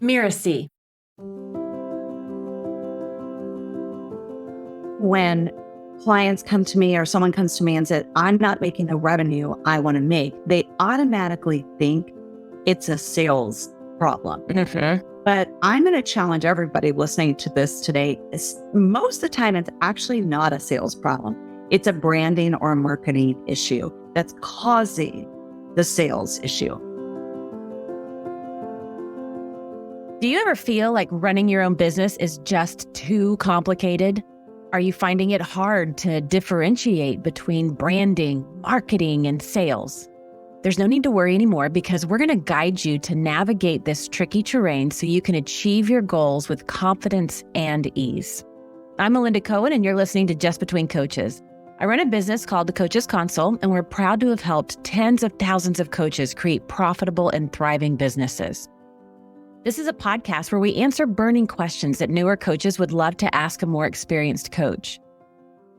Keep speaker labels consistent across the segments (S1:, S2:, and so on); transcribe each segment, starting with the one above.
S1: Mirasee.
S2: When clients come to me or someone comes to me and says, I'm not making the revenue I want to make, they automatically think it's a sales problem. But I'm going to challenge everybody listening to this today. Most of the time, it's actually not a sales problem. It's a branding or a marketing issue that's causing the sales issue.
S1: Do you ever feel like running your own business is just too complicated? Are you finding it hard to differentiate between branding, marketing, and sales? There's no need to worry anymore because we're going to guide you to navigate this tricky terrain so you can achieve your goals with confidence and ease. I'm Melinda Cohan, and you're listening to Just Between Coaches. I run a business called The Coaches Console, and we're proud to have helped tens of thousands of coaches create profitable and thriving businesses. This is a podcast where we answer burning questions that newer coaches would love to ask a more experienced coach.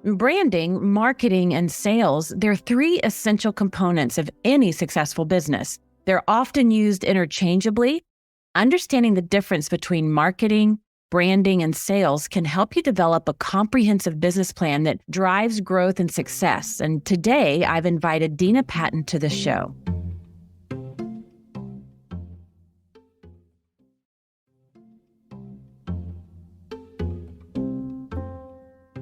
S1: Branding, marketing, and sales, they're three essential components of any successful business. They're often used interchangeably. Understanding the difference between marketing, branding, and sales can help you develop a comprehensive business plan that drives growth and success. And today, I've invited Dena Patton to the show.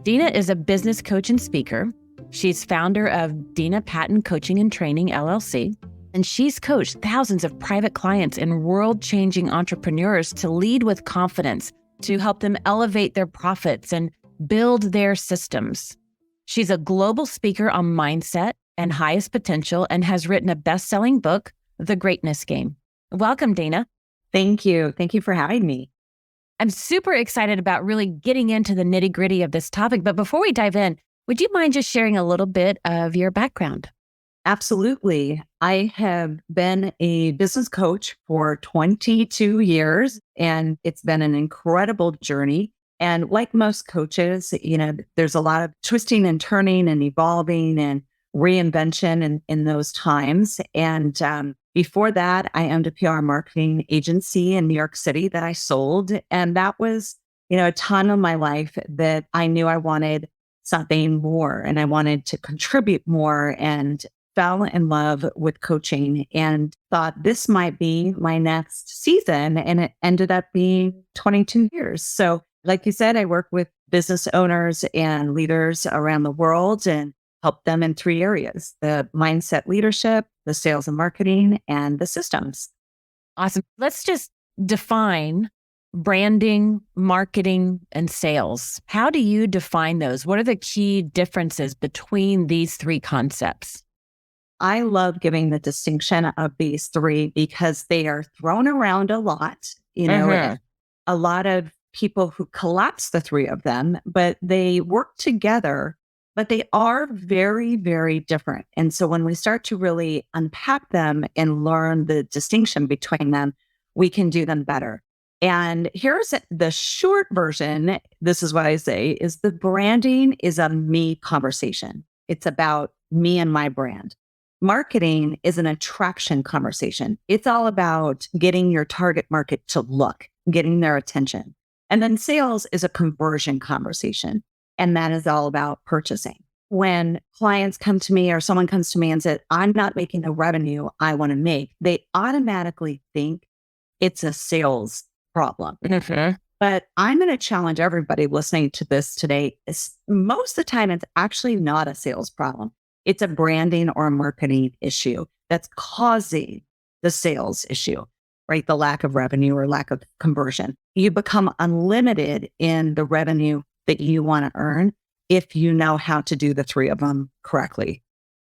S1: Dena is a business coach and speaker. She's founder of Dena Patton Coaching and Training, LLC, and she's coached thousands of private clients and world-changing entrepreneurs to lead with confidence, to help them elevate their profits and build their systems. She's a global speaker on mindset and highest potential and has written a best-selling book, The Greatness Game. Welcome, Dena.
S2: Thank you. Thank you for having me.
S1: I'm super excited about really getting into the nitty-gritty of this topic. But before we dive in, would you mind just sharing a little bit of your background?
S2: Absolutely. I have been a business coach for 22 years, and it's been an incredible journey. And like most coaches, there's a lot of twisting and turning and evolving and reinvention in those times. And before that, I owned a PR marketing agency in New York City that I sold. And that was, a ton of my life that I knew I wanted something more and I wanted to contribute more, and fell in love with coaching and thought this might be my next season. And it ended up being 22 years. So like you said, I work with business owners and leaders around the world and help them in three areas: the mindset leadership, the sales and marketing, and the systems.
S1: Awesome. Let's just define branding, marketing, and sales. How do you define those? What are the key differences between these three concepts?
S2: I love giving the distinction of these three because they are thrown around a lot. A lot of people who collapse the three of them, but they work together. But they are very, very different. And so when we start to really unpack them and learn the distinction between them, we can do them better. And here's the short version. This is what I say is the branding is a me conversation. It's about me and my brand. Marketing is an attraction conversation. It's all about getting your target market to look, getting their attention. And then sales is a conversion conversation. And that is all about purchasing. When clients come to me or someone comes to me and says, I'm not making the revenue I want to make, they automatically think it's a sales problem. But I'm going to challenge everybody listening to this today. Most of the time, it's actually not a sales problem. It's a branding or a marketing issue that's causing the sales issue, right? The lack of revenue or lack of conversion. You become unlimited in the revenue that you want to earn if you know how to do the three of them correctly.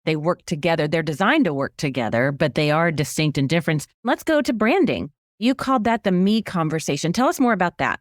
S1: They work together. They're designed to work together, but they are distinct and different. Let's go to branding. You called that the me conversation. Tell us more about that.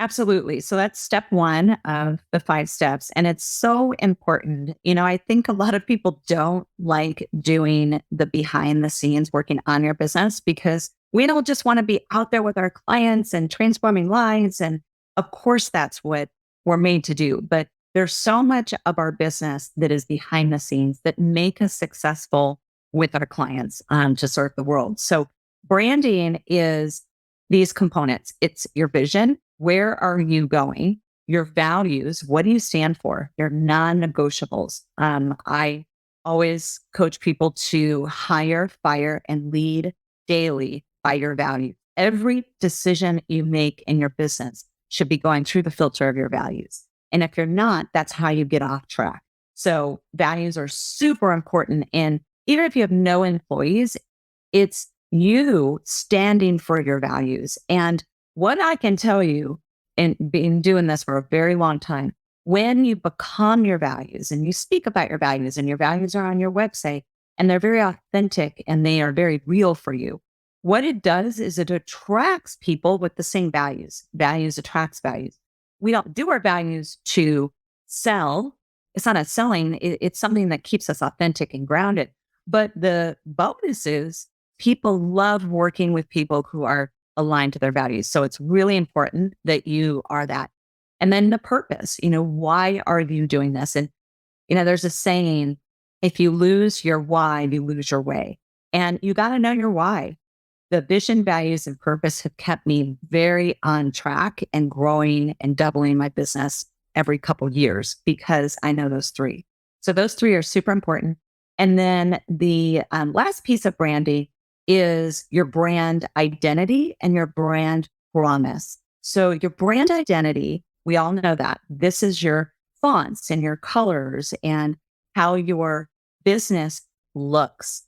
S2: Absolutely. So that's step one of the 5 steps. And it's so important. I think a lot of people don't like doing the behind the scenes working on your business because we don't just want to be out there with our clients and transforming lives. And of course, that's what we're made to do. But there's so much of our business that is behind the scenes that make us successful with our clients to serve the world. So branding is these components. It's your vision. Where are you going? Your values. What do you stand for? Your non-negotiables. I always coach people to hire, fire, and lead daily by your values. Every decision you make in your business should be going through the filter of your values. And if you're not, that's how you get off track. So values are super important. And even if you have no employees, it's you standing for your values. And what I can tell you, and been doing this for a very long time, when you become your values and you speak about your values and your values are on your website and they're very authentic and they are very real for you, what it does is it attracts people with the same values. Values attracts values. We don't do our values to sell. It's not a selling. It's something that keeps us authentic and grounded. But the bonus is people love working with people who are aligned to their values. So it's really important that you are that. And then the purpose, why are you doing this? And, there's a saying, if you lose your why, you lose your way. And you got to know your why. The vision, values, and purpose have kept me very on track and growing and doubling my business every couple years because I know those three. So those three are super important. And then the last piece of branding is your brand identity and your brand promise. So your brand identity, we all know that this is your fonts and your colors and how your business looks.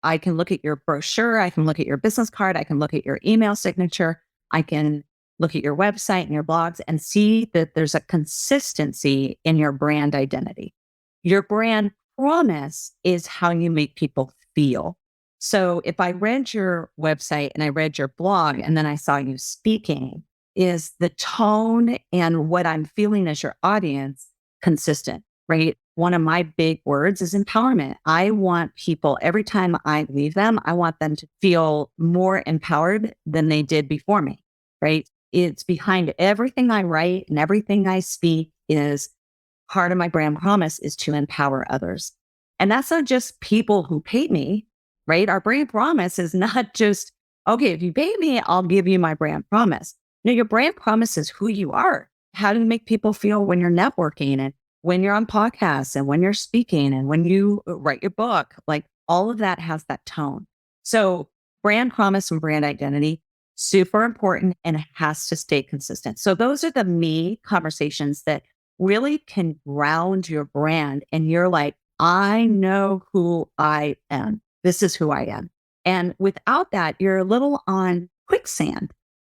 S2: I can look at your brochure. I can look at your business card. I can look at your email signature. I can look at your website and your blogs and see that there's a consistency in your brand identity. Your brand promise is how you make people feel. So if I read your website and I read your blog and then I saw you speaking, is the tone and what I'm feeling as your audience consistent, right? One of my big words is empowerment. I want people, every time I leave them, I want them to feel more empowered than they did before me, right? It's behind everything I write and everything I speak is part of my brand promise is to empower others. And that's not just people who pay me, right? Our brand promise is not just, okay, if you pay me, I'll give you my brand promise. No, your brand promise is who you are. How do you make people feel when you're networking and when you're on podcasts and when you're speaking and when you write your book? Like all of that has that tone. So brand promise and brand identity, super important, and it has to stay consistent. So those are the me conversations that really can ground your brand. And you're like, I know who I am. This is who I am. And without that, you're a little on quicksand.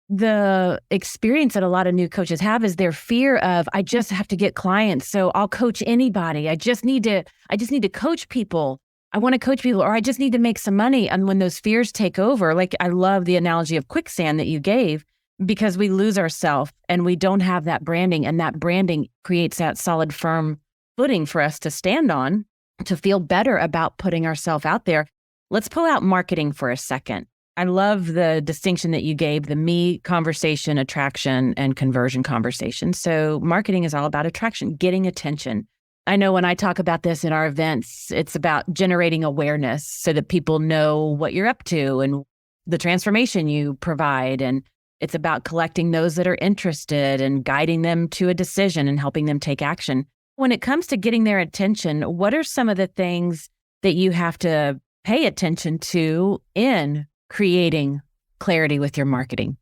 S1: The experience that a lot of new coaches have is their fear of, I just have to get clients. So I'll coach anybody. I just need to coach people. I want to coach people, or I just need to make some money. And when those fears take over, like I love the analogy of quicksand that you gave, because we lose ourselves and we don't have that branding, and that branding creates that solid, firm footing for us to stand on to feel better about putting ourselves out there. Let's pull out marketing for a second. I love the distinction that you gave, the me conversation, attraction, and conversion conversation. So marketing is all about attraction, getting attention. I know when I talk about this in our events, it's about generating awareness so that people know what you're up to and the transformation you provide. And it's about collecting those that are interested and guiding them to a decision and helping them take action. When it comes to getting their attention, what are some of the things that you have to pay attention to in creating clarity with your marketing?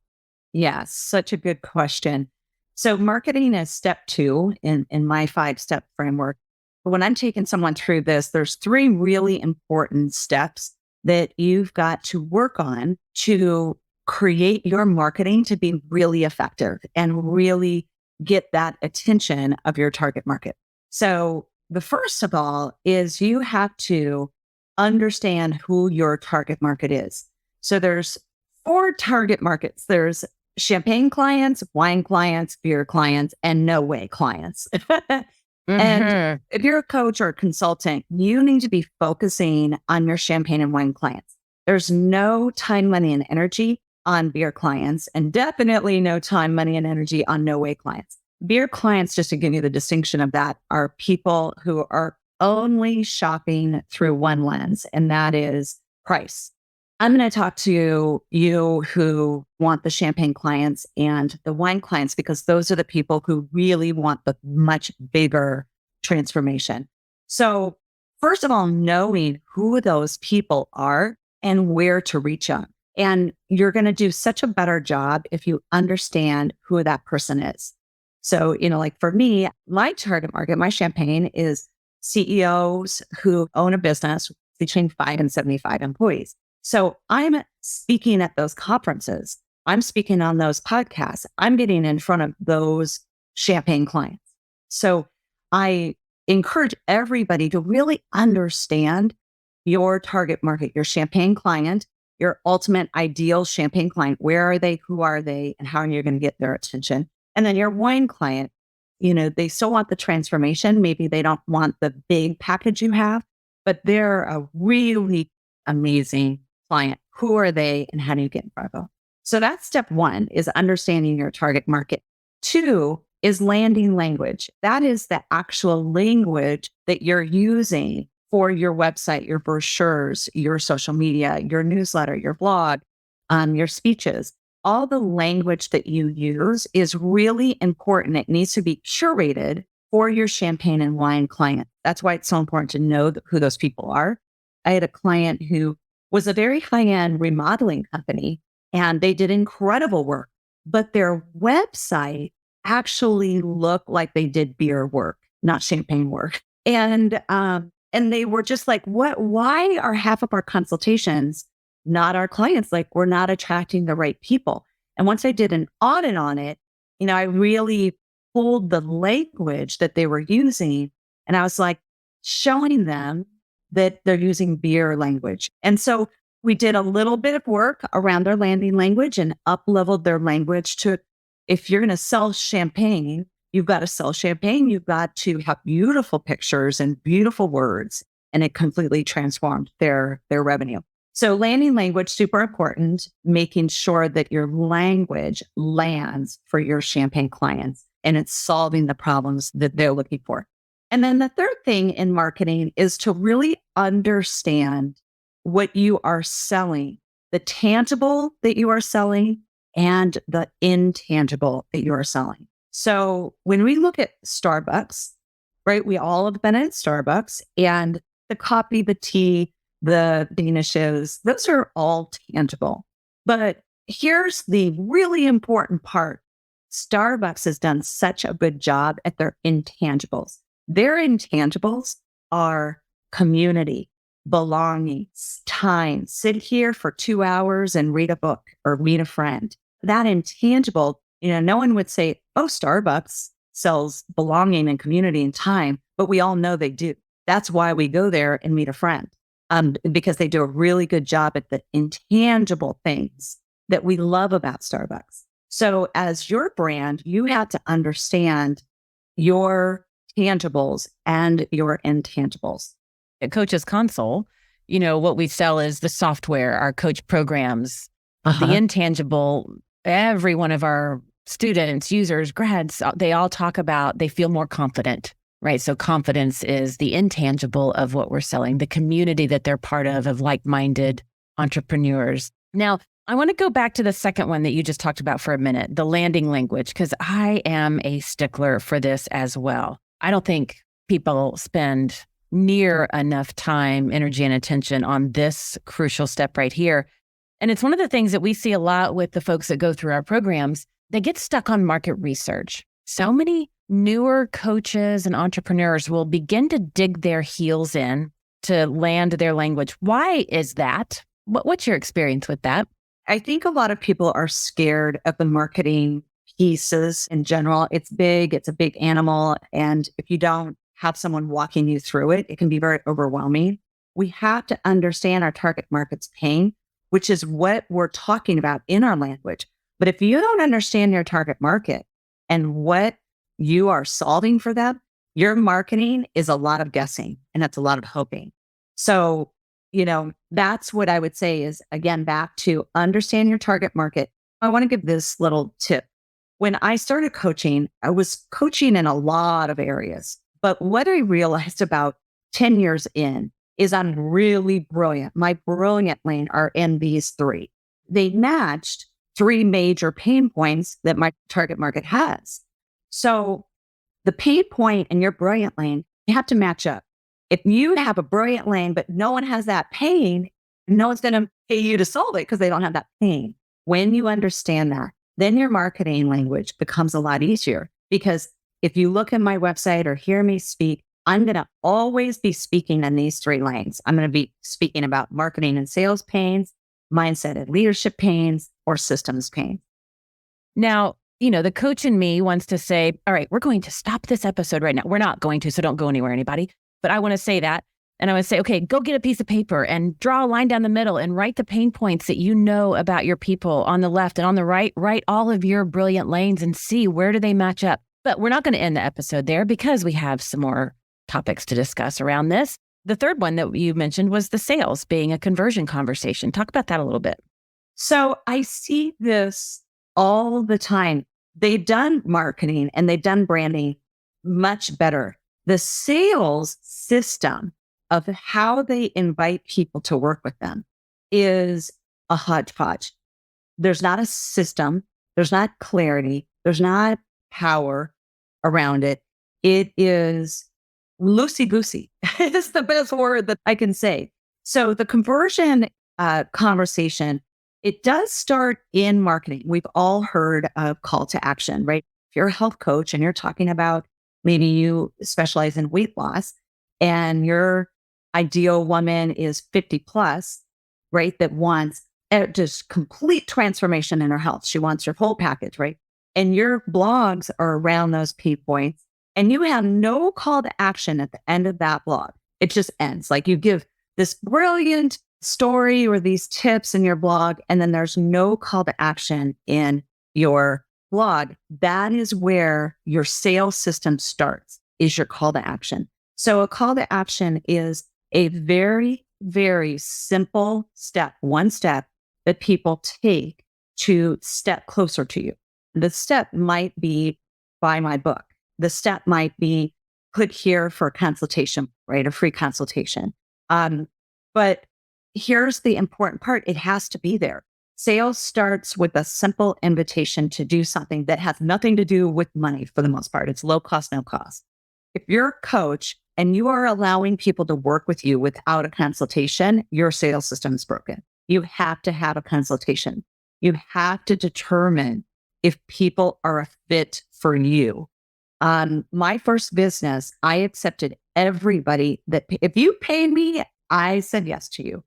S2: Yes, such a good question. So marketing is step 2 in my 5-step framework. But when I'm taking someone through this, there's 3 really important steps that you've got to work on to create your marketing to be really effective and really get that attention of your target market. So the first of all is you have to understand who your target market is. So there's 4 target markets. There's champagne clients, wine clients, beer clients, and no way clients. And if you're a coach or a consultant, you need to be focusing on your champagne and wine clients. There's no time, money, and energy on beer clients, and definitely no time, money, and energy on no way clients. Beer clients, just to give you the distinction of that, are people who are only shopping through one lens, and that is price. I'm going to talk to you who want the champagne clients and the wine clients, because those are the people who really want the much bigger transformation. So first of all, knowing who those people are and where to reach them. And you're going to do such a better job if you understand who that person is. So, like for me, my target market, my champagne is CEOs who own a business between 5 and 75 employees. So I'm speaking at those conferences. I'm speaking on those podcasts. I'm getting in front of those champagne clients. So I encourage everybody to really understand your target market, your champagne client, your ultimate ideal champagne client. Where are they? Who are they? And how are you going to get their attention? And then your wine client, they still want the transformation. Maybe they don't want the big package you have, but they're a really amazing client. Who are they and how do you get in front of them? So that's step one, is understanding your target market. 2 is landing language. That is the actual language that you're using for your website, your brochures, your social media, your newsletter, your blog, your speeches. All the language that you use is really important. It needs to be curated for your champagne and wine client. That's why it's so important to know who those people are. I had a client who was a very high-end remodeling company, and they did incredible work, but their website actually looked like they did beer work, not champagne work. And they were just like, why are half of our consultations not our clients? Like, we're not attracting the right people. And once I did an audit on it, I really pulled the language that they were using, and I was like showing them that they're using beer language. And so we did a little bit of work around their landing language and up-leveled their language to, if you're going to sell champagne, you've got to sell champagne. You've got to have beautiful pictures and beautiful words. And it completely transformed their revenue. So landing language, super important, making sure that your language lands for your champagne clients and it's solving the problems that they're looking for. And then the third thing in marketing is to really understand what you are selling, the tangible that you are selling and the intangible that you are selling. So when we look at Starbucks, right, we all have been at Starbucks, and the coffee, the tea, the danishes, those are all tangible. But here's the really important part. Starbucks has done such a good job at their intangibles. Their intangibles are community, belongings, time. Sit here for 2 hours and read a book or meet a friend. That intangible, no one would say, oh, Starbucks sells belonging and community and time, but we all know they do. That's why we go there and meet a friend, because they do a really good job at the intangible things that we love about Starbucks. So as your brand, you have to understand your tangibles and your intangibles.
S1: At Coach's Console, what we sell is the software, our coach programs, the intangible. Every one of our students, users, grads, they all talk about, they feel more confident, right? So confidence is the intangible of what we're selling, the community that they're part of like-minded entrepreneurs. Now, I want to go back to the second one that you just talked about for a minute, the landing language, because I am a stickler for this as well. I don't think people spend near enough time, energy, and attention on this crucial step right here. And it's one of the things that we see a lot with the folks that go through our programs. They get stuck on market research. So many newer coaches and entrepreneurs will begin to dig their heels in to land their language. Why is that? What's your experience with that?
S2: I think a lot of people are scared of the marketing pieces in general. It's big, it's a big animal. And if you don't have someone walking you through it, it can be very overwhelming. We have to understand our target market's pain, which is what we're talking about in our language. But if you don't understand your target market and what you are solving for them, your marketing is a lot of guessing and it's a lot of hoping. So, that's what I would say is, again, back to understand your target market. I want to give this little tip. When I started coaching, I was coaching in a lot of areas. But what I realized about 10 years in is I'm really brilliant. My brilliant lane are in these three. They matched three major pain points that my target market has. So the pain point in your brilliant lane, you have to match up. If you have a brilliant lane, but no one has that pain, no one's going to pay you to solve it because they don't have that pain. When you understand that, then your marketing language becomes a lot easier. Because if you look at my website or hear me speak, I'm going to always be speaking in these three lanes. I'm going to be speaking about marketing and sales pains, mindset and leadership pains, or systems pain.
S1: Now, the coach in me wants to say, all right, we're going to stop this episode right now. We're not going to, so don't go anywhere, anybody. But I want to say that. And I would say, okay, go get a piece of paper and draw a line down the middle and write the pain points that you know about your people on the left and on the right. Write all of your brilliant lanes and see where do they match up. But we're not going to end the episode there because we have some more topics to discuss around this. The third one that you mentioned was the sales being a conversion conversation. Talk about that a little bit.
S2: So I see this all the time. They've done marketing and they've done branding much better. The sales system of how they invite people to work with them is a hodgepodge. There's not a system. There's not clarity. There's not power around it. It is loosey-goosey. It's the best word that I can say. So the conversion conversation, it does start in marketing. We've all heard of call to action, right? If you're a health coach and you're talking about maybe you specialize in weight loss and your ideal woman is 50 plus, right? That wants just complete transformation in her health. She wants your whole package, right? And your blogs are around those pain points and you have no call to action at the end of that blog. It just ends. Like you give this brilliant story or these tips in your blog, and then there's no call to action in your blog. That is where your sales system starts, is your call to action. So a call to action is a very, very simple step, one step that people take to step closer to you. The step might be buy my book. The step might be click here for a consultation, right? A free consultation. But here's the important part. It has to be there. Sales starts with a simple invitation to do something that has nothing to do with money for the most part. It's low cost, no cost. If you're a coach and you are allowing people to work with you without a consultation, your sales system is broken. You have to have a consultation. You have to determine if people are a fit for you. My first business, I accepted everybody that if you paid me, I said yes to you.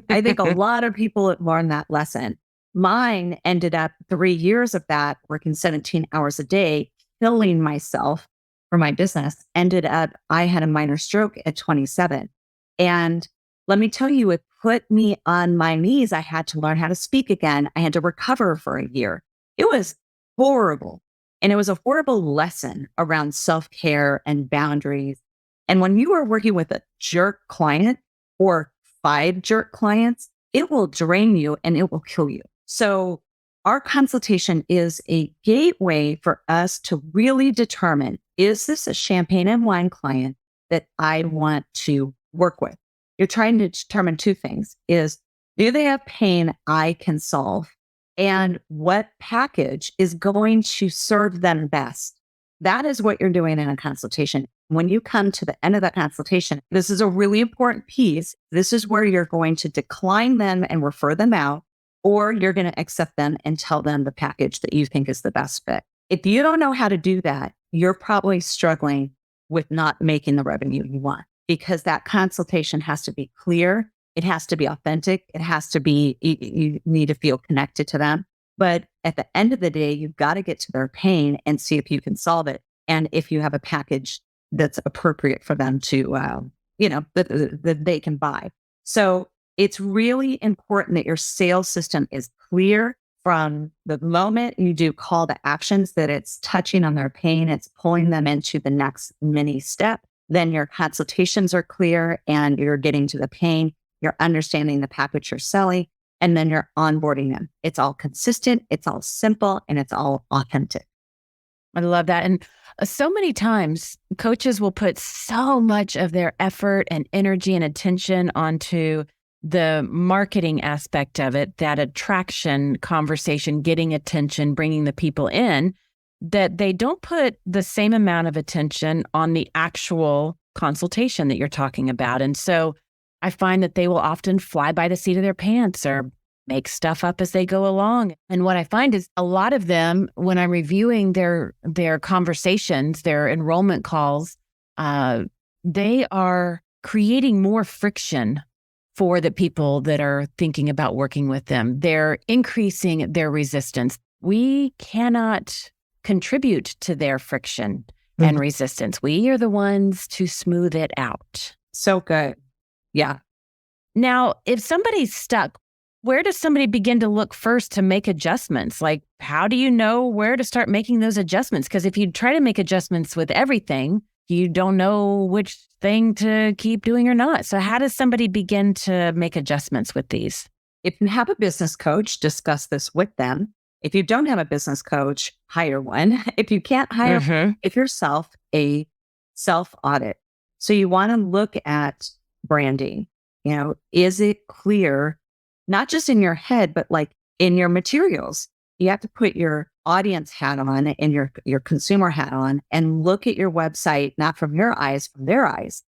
S2: I think a lot of people have learned that lesson. Mine ended up 3 years of that, working 17 hours a day, killing myself for my business. Ended up, I had a minor stroke at 27. And let me tell you, it put me on my knees. I had to learn how to speak again. I had to recover for a year. It was horrible. And it was a horrible lesson around self-care and boundaries. And when you are working with a jerk client or 5 jerk clients, it will drain you and it will kill you. So our consultation is a gateway for us to really determine, is this a champagne and wine client that I want to work with? You're trying to determine 2 things. Is, do they have pain I can solve? And what package is going to serve them best? That is what you're doing in a consultation. When you come to the end of that consultation, this is a really important piece. This is where you're going to decline them and refer them out, or you're going to accept them and tell them the package that you think is the best fit. If you don't know how to do that, you're probably struggling with not making the revenue you want, because that consultation has to be clear. It has to be authentic. It has to be, you need to feel connected to them. But at the end of the day, you've got to get to their pain and see if you can solve it. And if you have a package that's appropriate for them to, that they can buy. So it's really important that your sales system is clear from the moment you do call to actions, that it's touching on their pain, it's pulling them into the next mini step. Then your consultations are clear and you're getting to the pain. You're understanding the package you're selling, and then you're onboarding them. It's all consistent, it's all simple, and it's all authentic.
S1: I love that. And so many times coaches will put so much of their effort and energy and attention onto the marketing aspect of it, that attraction conversation, getting attention, bringing the people in, that they don't put the same amount of attention on the actual consultation that you're talking about. And so I find that they will often fly by the seat of their pants or make stuff up as they go along. And what I find is a lot of them, when I'm reviewing their conversations, their enrollment calls, they are creating more friction for the people that are thinking about working with them. They're increasing their resistance. We cannot contribute to their friction and resistance. We are the ones to smooth it out.
S2: So good. Yeah.
S1: Now, if somebody's stuck, where does somebody begin to look first to make adjustments? Like, how do you know where to start making those adjustments? Because if you try to make adjustments with everything, you don't know which thing to keep doing or not. So how does somebody begin to make adjustments with these?
S2: If you have a business coach, discuss this with them. If you don't have a business coach, hire one. If you can't hire, give yourself a self-audit. So you want to look at branding. Is it clear, not just in your head, but like in your materials? You have to put your audience hat on and your consumer hat on and look at your website, not from your eyes, from their eyes.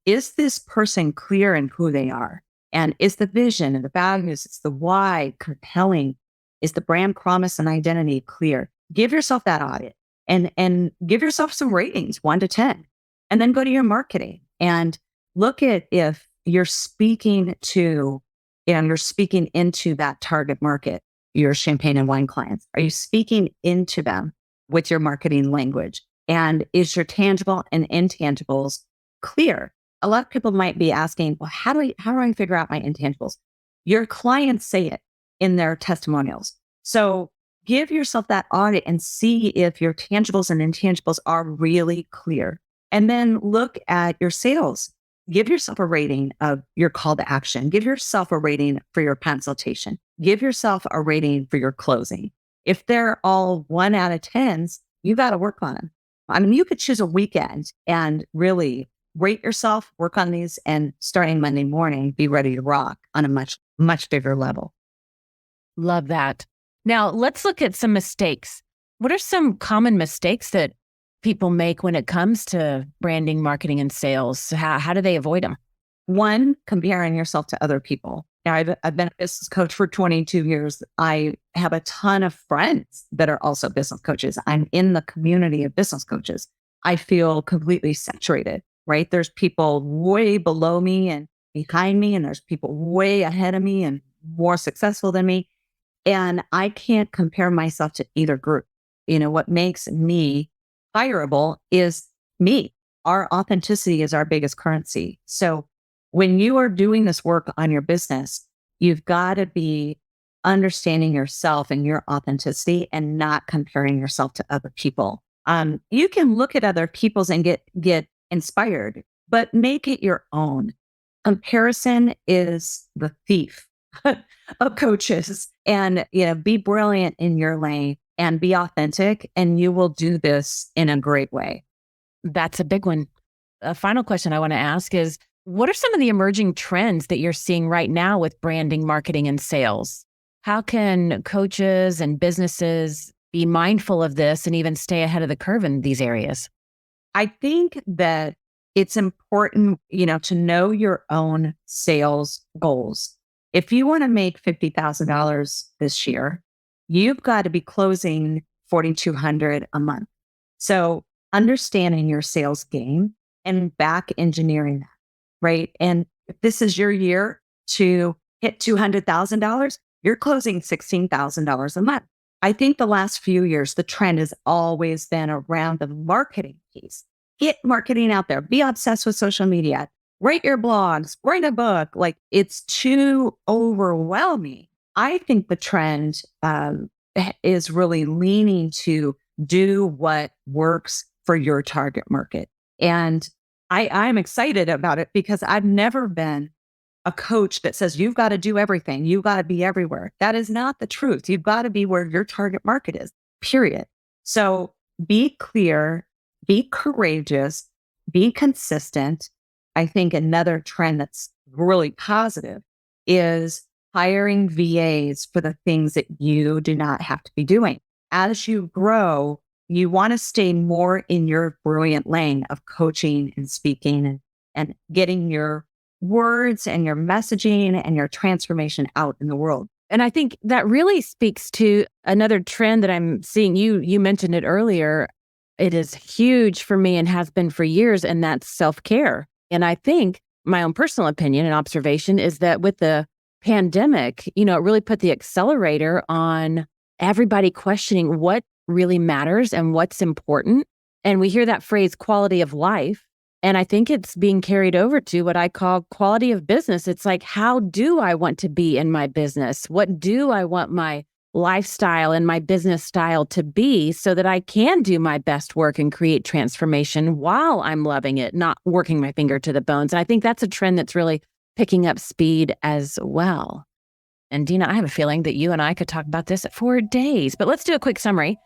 S2: Is this person clear in who they are? And is the vision and the values, it's the why compelling? Is the brand promise and identity clear? Give yourself that audit and give yourself some ratings, 1 to 10, and then go to your marketing and look at if you're speaking to, you're speaking into that target market, your champagne and wine clients. Are you speaking into them with your marketing language? And is your tangible and intangibles clear? A lot of people might be asking, well, how do I figure out my intangibles? Your clients say it in their testimonials. So give yourself that audit and see if your tangibles and intangibles are really clear. And then look at your sales. Give yourself a rating of your call to action. Give yourself a rating for your consultation. Give yourself a rating for your closing. If they're all 1 out of 10s, you got to work on them. I mean, you could choose a weekend and really rate yourself, work on these, and starting Monday morning, be ready to rock on a much, much bigger level.
S1: Love that. Now, let's look at some mistakes. What are some common mistakes that people make when it comes to branding, marketing, and sales? How do they avoid them?
S2: One, comparing yourself to other people. Now, I've been a business coach for 22 years. I have a ton of friends that are also business coaches. I'm in the community of business coaches. I feel completely saturated, right? There's people way below me and behind me, and there's people way ahead of me and more successful than me. And I can't compare myself to either group. What makes me hireable is me. Our authenticity is our biggest currency. So when you are doing this work on your business, you've got to be understanding yourself and your authenticity and not comparing yourself to other people. You can look at other people's and get inspired, but make it your own. Comparison is the thief of coaches. And be brilliant in your lane and be authentic, and you will do this in a great way.
S1: That's a big one. A final question I want to ask is, what are some of the emerging trends that you're seeing right now with branding, marketing, and sales? How can coaches and businesses be mindful of this and even stay ahead of the curve in these areas?
S2: I think that it's important, to know your own sales goals. If you want to make $50,000 this year, you've got to be closing $4,200 a month. So understanding your sales game and back engineering that, right? And if this is your year to hit $200,000, you're closing $16,000 a month. I think the last few years, the trend has always been around the marketing piece. Get marketing out there. Be obsessed with social media. Write your blogs, write a book. Like, it's too overwhelming. I think the trend is really leaning to do what works for your target market. And I'm excited about it because I've never been a coach that says you've got to do everything. You've got to be everywhere. That is not the truth. You've got to be where your target market is, period. So be clear, be courageous, be consistent. I think another trend that's really positive is hiring VAs for the things that you do not have to be doing. As you grow, you want to stay more in your brilliant lane of coaching and speaking and getting your words and your messaging and your transformation out in the world.
S1: And I think that really speaks to another trend that I'm seeing. You mentioned it earlier. It is huge for me and has been for years, and that's self-care. And I think my own personal opinion and observation is that with the pandemic, it really put the accelerator on everybody questioning what really matters and what's important. And we hear that phrase quality of life. And I think it's being carried over to what I call quality of business. It's like, how do I want to be in my business? What do I want my lifestyle and my business style to be so that I can do my best work and create transformation while I'm loving it, not working my finger to the bones. And I think that's a trend that's really picking up speed as well. And Dena, I have a feeling that you and I could talk about this for days, but let's do a quick summary.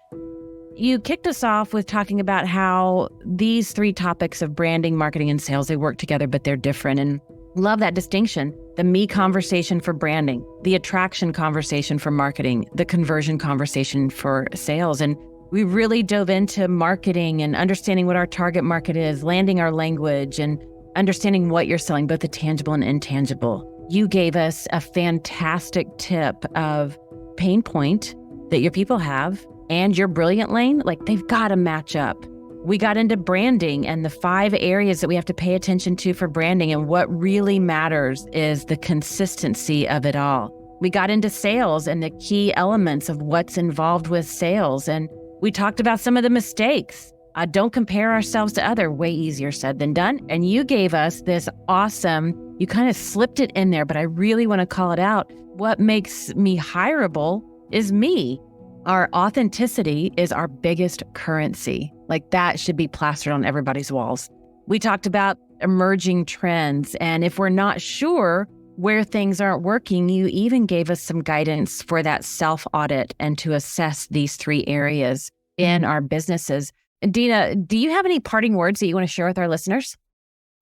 S1: You kicked us off with talking about how these three topics of branding, marketing, and sales, they work together, but they're different. And love that distinction. The me conversation for branding, the attraction conversation for marketing, the conversion conversation for sales. And we really dove into marketing and understanding what our target market is, landing our language, and understanding what you're selling, both the tangible and intangible. You gave us a fantastic tip of pain point that your people have and your brilliant lane, like they've got to match up. We got into branding and the 5 areas that we have to pay attention to for branding. And what really matters is the consistency of it all. We got into sales and the key elements of what's involved with sales. And we talked about some of the mistakes. Don't compare ourselves to others. Way easier said than done. And you gave us this awesome, you kind of slipped it in there, but I really want to call it out. What makes me hireable is me. Our authenticity is our biggest currency. Like that should be plastered on everybody's walls. We talked about emerging trends. And if we're not sure where things aren't working, you even gave us some guidance for that self-audit and to assess these 3 areas in our businesses. Dena, do you have any parting words that you want to share with our listeners?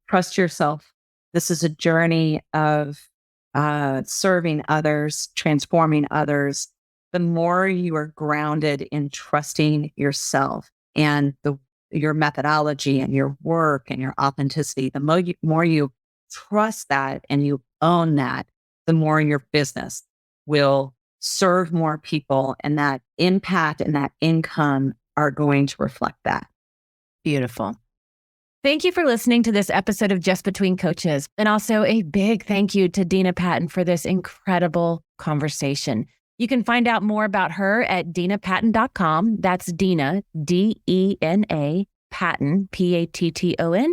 S2: Trust yourself. This is a journey of serving others, transforming others. The more you are grounded in trusting yourself and your methodology and your work and your authenticity, the more you trust that and you own that, the more your business will serve more people, and that impact and that income are going to reflect that.
S1: Beautiful. Thank you for listening to this episode of Just Between Coaches. And also a big thank you to Dena Patton for this incredible conversation. You can find out more about her at denapatton.com. That's Dena, D-E-N-A, Patton, Patton.com.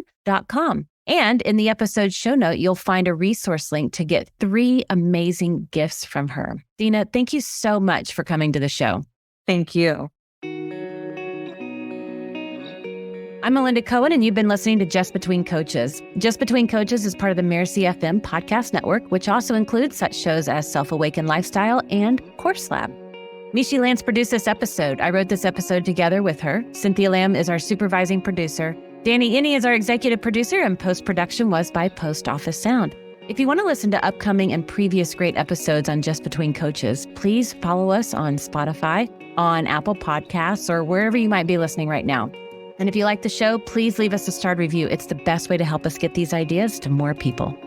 S1: And in the episode show note, you'll find a resource link to get 3 amazing gifts from her. Dena, thank you so much for coming to the show.
S2: Thank you.
S1: I'm Melinda Cohan, and you've been listening to Just Between Coaches. Just Between Coaches is part of the Mirasee FM podcast network, which also includes such shows as Self-Awakened Lifestyle and Course Lab. Michi Lantz produced this episode. I wrote this episode together with her. Cynthia Lamb is our supervising producer. Danny Inney is our executive producer, and post-production was by Post Office Sound. If you want to listen to upcoming and previous great episodes on Just Between Coaches, please follow us on Spotify, on Apple Podcasts, or wherever you might be listening right now. And if you like the show, please leave us a starred review. It's the best way to help us get these ideas to more people.